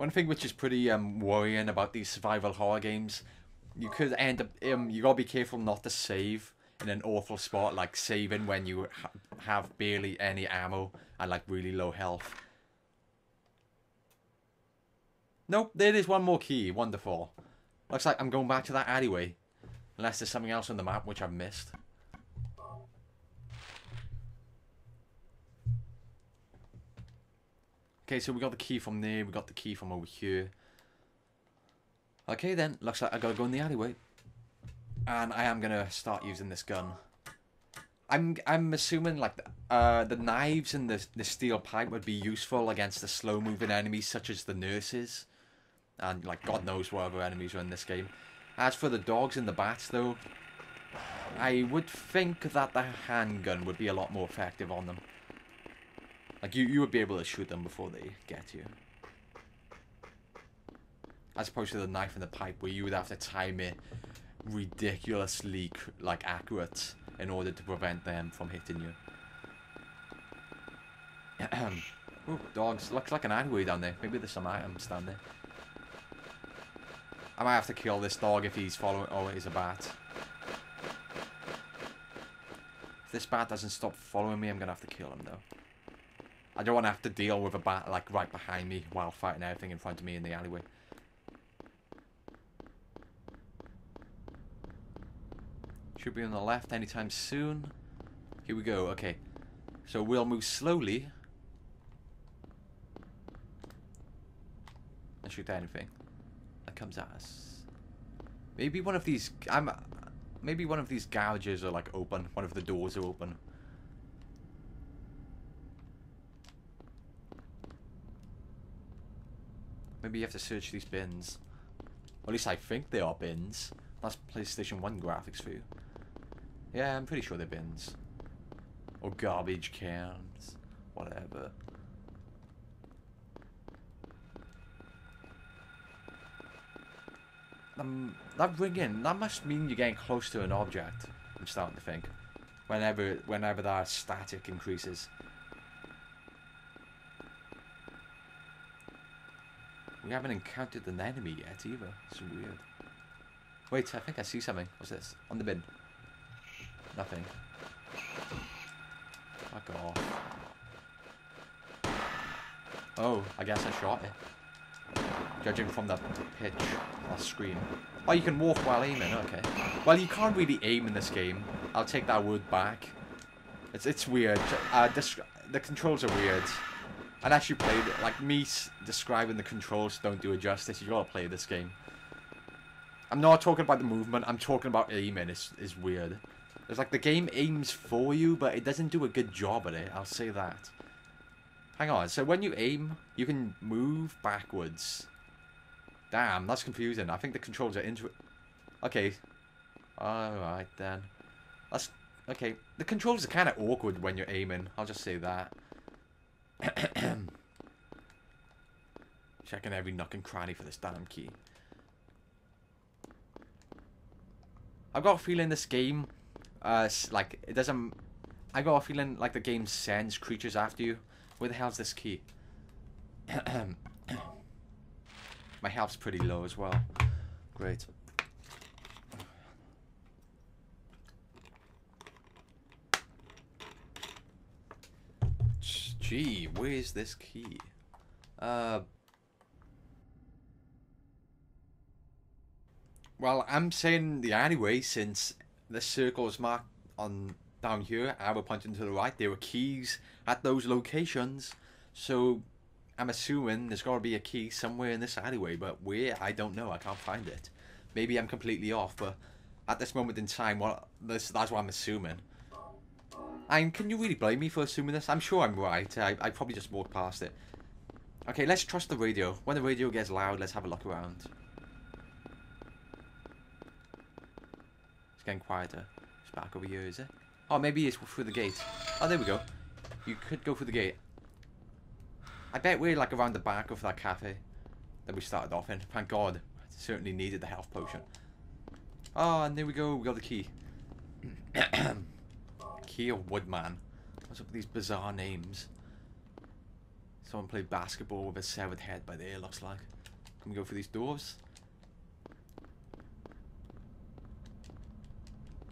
One thing which is pretty worrying about these survival horror games, you could end up you gotta be careful not to save in an awful spot, like saving when you have barely any ammo and like really low health. Nope, there is one more key. Wonderful. Looks like I'm going back to that alleyway, unless there's something else on the map which I've missed. Okay, so we got the key from there, we got the key from over here. Okay then, looks like I gotta go in the alleyway. And I am gonna start using this gun. I'm assuming like the knives and the steel pipe would be useful against the slow moving enemies such as the nurses. And like God knows what other enemies are in this game. As for the dogs and the bats though, I would think that the handgun would be a lot more effective on them. Like, you would be able to shoot them before they get you. As opposed to the knife and the pipe, where you would have to time it ridiculously, like, accurate in order to prevent them from hitting you. Ooh, dogs. Looks like an alleyway down there. Maybe there's some items down there. I might have to kill this dog if he's following... Oh, it is a bat. If this bat doesn't stop following me, I'm going to have to kill him, though. I don't want to have to deal with a bat like right behind me while fighting everything in front of me in the alleyway. Should be on the left anytime soon. Here we go. Okay. So we'll move slowly. And shoot anything that comes at us. Maybe one of these... Maybe one of these gouges are like open. One of the doors are open. Maybe you have to search these bins. Or at least I think they are bins. That's PlayStation 1 graphics for you. Yeah, I'm pretty sure they're bins. Or garbage cans. Whatever. That ringing, that must mean you're getting close to an object. I'm starting to think. Whenever that static increases. We haven't encountered an enemy yet either. It's weird. Wait, I think I see something. What's this? On the bin. Nothing. Fuck off. Oh, I guess I shot it. Judging from the pitch or screen. Oh, you can walk while aiming. Okay. Well, you can't really aim in this game. I'll take that word back. It's weird. The controls are weird. Unless you played it, like me describing the controls don't do it justice. You gotta play this game. I'm not talking about the movement. I'm talking about aiming. It's weird. It's like the game aims for you, but it doesn't do a good job at it. I'll say that. Hang on. So when you aim, you can move backwards. Damn, that's confusing. I think the controls are into it. Okay. Alright then. That's okay. The controls are kind of awkward when you're aiming. I'll just say that. Checking every nook and cranny for this damn key. I've got a feeling this game, like, it doesn't... I got a feeling like the game sends creatures after you. Where the hell's this key? My health's pretty low as well. Great. Gee, where's this key? Well, I'm saying the alleyway since the circle is marked on down here, arrow pointing to the right. There were keys at those locations, so I'm assuming there's got to be a key somewhere in this alleyway, but where, I don't know. I can't find it. Maybe I'm completely off, but at this moment in time, that's what I'm assuming. And can you really blame me for assuming this? I'm sure I'm right. I probably just walked past it. Okay, let's trust the radio. When the radio gets loud, let's have a look around. It's getting quieter. It's back over here, is it? Oh, maybe it's through the gate. Oh, there we go. You could go through the gate. I bet we're like around the back of that cafe that we started off in. Thank God. Certainly needed the health potion. Oh, and there we go. We got the key. Key of Woodman. What's up with these bizarre names? Someone played basketball with a severed head by there, looks like. Can we go for these doors?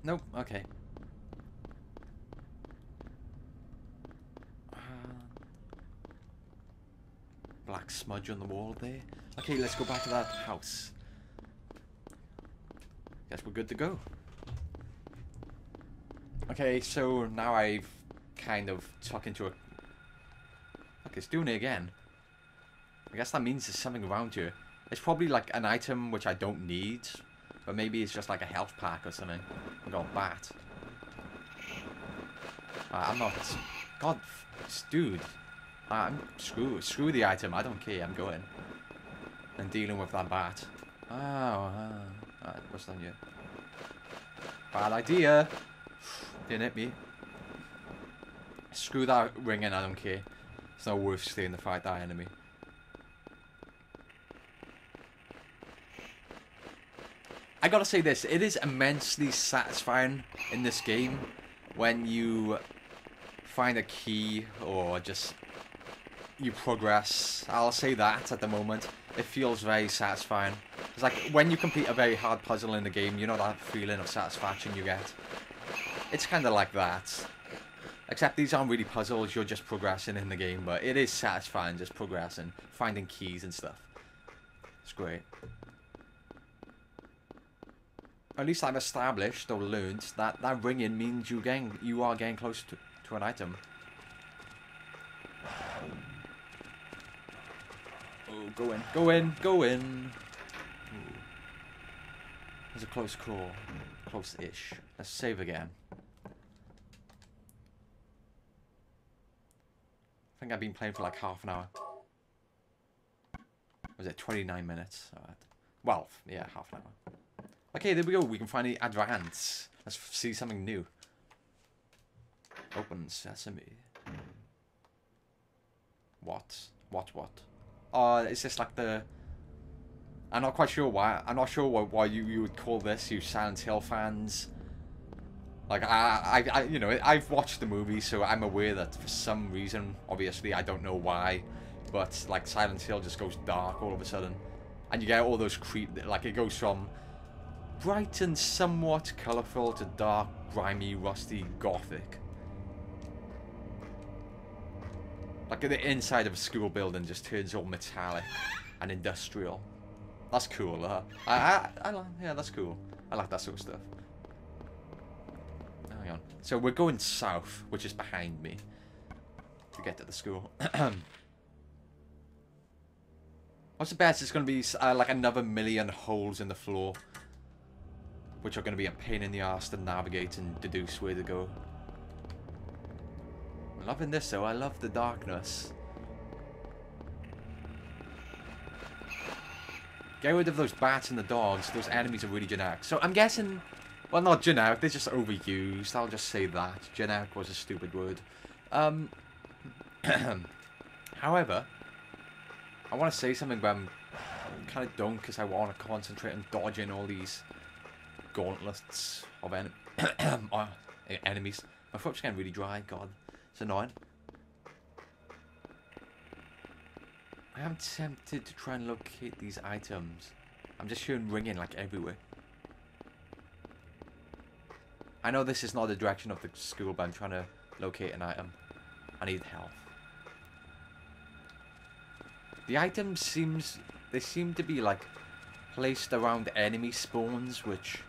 Nope, okay. Black smudge on the wall there. Okay, let's go back to that house. Guess we're good to go. Okay, so now I've kind of tucked into a... Look, it's doing it again. I guess that means there's something around here. It's probably like an item which I don't need. But maybe it's just like a health pack or something. I got a bat. I'm not... God, dude. I'm screw the item. I don't care. I'm going. And dealing with that bat. Oh, alright, what's on you? Bad idea. Didn't hit me. Screw that ringing. I don't care. It's not worth staying to fight that enemy. I gotta say this. It is immensely satisfying in this game when you find a key or just you progress. I'll say that at the moment. It feels very satisfying. It's like when you complete a very hard puzzle in the game, you know that feeling of satisfaction you get? It's kind of like that. Except these aren't really puzzles, you're just progressing in the game, but it is satisfying just progressing, finding keys and stuff. It's great. At least I've established or learned that that ringing means you are getting close to an item. Oh, go in, go in, go in. Ooh. There's a close call. Close-ish. Let's save again. I think I've been playing for like half an hour. Was it 29 minutes? Alright. Well, yeah, half an hour. Okay, there we go. We can finally advance. Let's see something new. Open sesame. What? What? It's just like the... I'm not quite sure why. I'm not sure why you would call this, you Silent Hill fans. Like, you know, I've watched the movie, so I'm aware that for some reason, obviously, I don't know why, but, like, Silent Hill just goes dark all of a sudden. And you get all those like, it goes from bright and somewhat colourful to dark, grimy, rusty, gothic. Like, the inside of a school building just turns all metallic and industrial. That's cool, yeah, that's cool. I like that sort of stuff. Hang on. So we're going south, which is behind me, to get to the school. What's the best? It's going to be like another million holes in the floor, which are going to be a pain in the ass to navigate and deduce where to go. I'm loving this though. I love the darkness. Get rid of those bats and the dogs. Those enemies are really generic. So I'm guessing... Well, not generic. They're just overused. I'll just say that. Generic was a stupid word. However, I want to say something, but I'm kind of don't because I want to concentrate on dodging all these gauntlets of enemies. My throat's getting really dry. God, it's annoying. I am tempted to try and locate these items. I'm just hearing ringing like everywhere. I know this is not the direction of the school, but I'm trying to locate an item. I need help. The items seem to be like placed around enemy spawns, which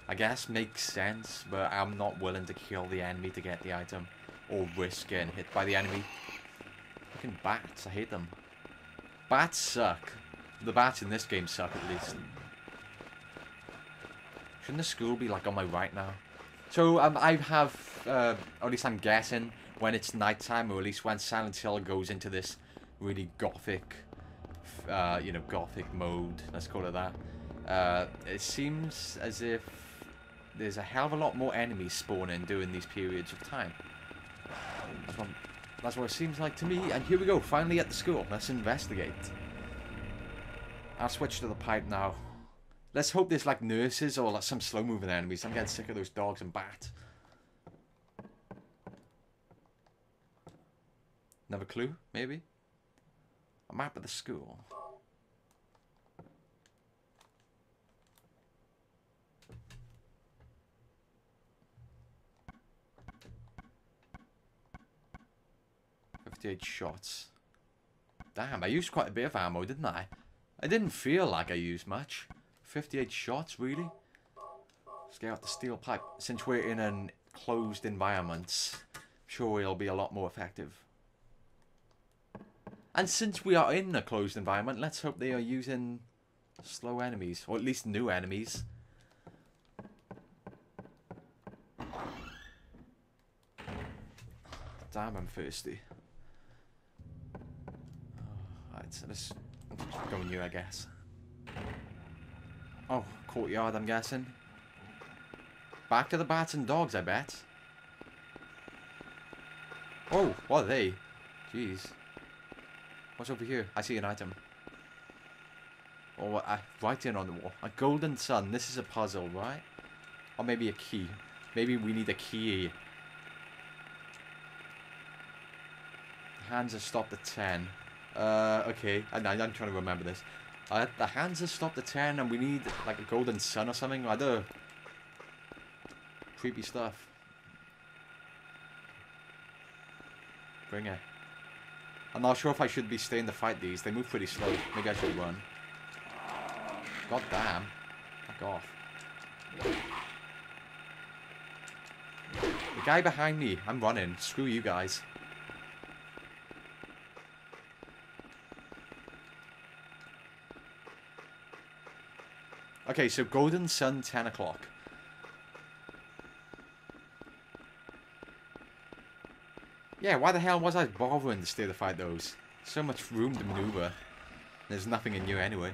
I guess makes sense, but I'm not willing to kill the enemy to get the item or risk getting hit by the enemy. Fucking bats, I hate them. Bats suck. The bats in this game suck at least. Shouldn't the school be like on my right now? So I have, or at least I'm guessing, when it's nighttime, or at least when Silent Hill goes into this really gothic, you know, gothic mode, let's call it that. It seems as if there's a hell of a lot more enemies spawning during these periods of time. That's what it seems like to me. And here we go, finally at the school. Let's investigate. I'll switch to the pipe now. Let's hope there's like nurses or like some slow-moving enemies. I'm getting sick of those dogs and bats. Another clue, maybe? A map of the school. Shots. Damn, I used quite a bit of ammo, didn't I? I didn't feel like I used much. 58 shots, really? Let's get out the steel pipe. Since we're in an closed environment, I'm sure it'll be a lot more effective. And since we are in a closed environment, let's hope they are using slow enemies, or at least new enemies. Damn, I'm thirsty. Alright, so let's go new, I guess. Oh, courtyard, I'm guessing. Back to the bats and dogs, I bet. Oh, what are they? Jeez. What's over here? I see an item. Oh, writing on the wall. A golden sun. This is a puzzle, right? Or maybe a key. Maybe we need a key. Hands are stopped at 10. Okay. I'm trying to remember this. The hands are stopped at 10 and we need like a golden sun or something. Either creepy stuff. Bring it. I'm not sure if I should be staying to fight these. They move pretty slow. Maybe I should run. God damn. Fuck off. The guy behind me. I'm running. Screw you guys. Okay, so Golden Sun, 10 o'clock. Yeah, why the hell was I bothering to stay to fight those? So much room to maneuver. There's nothing in you anyway.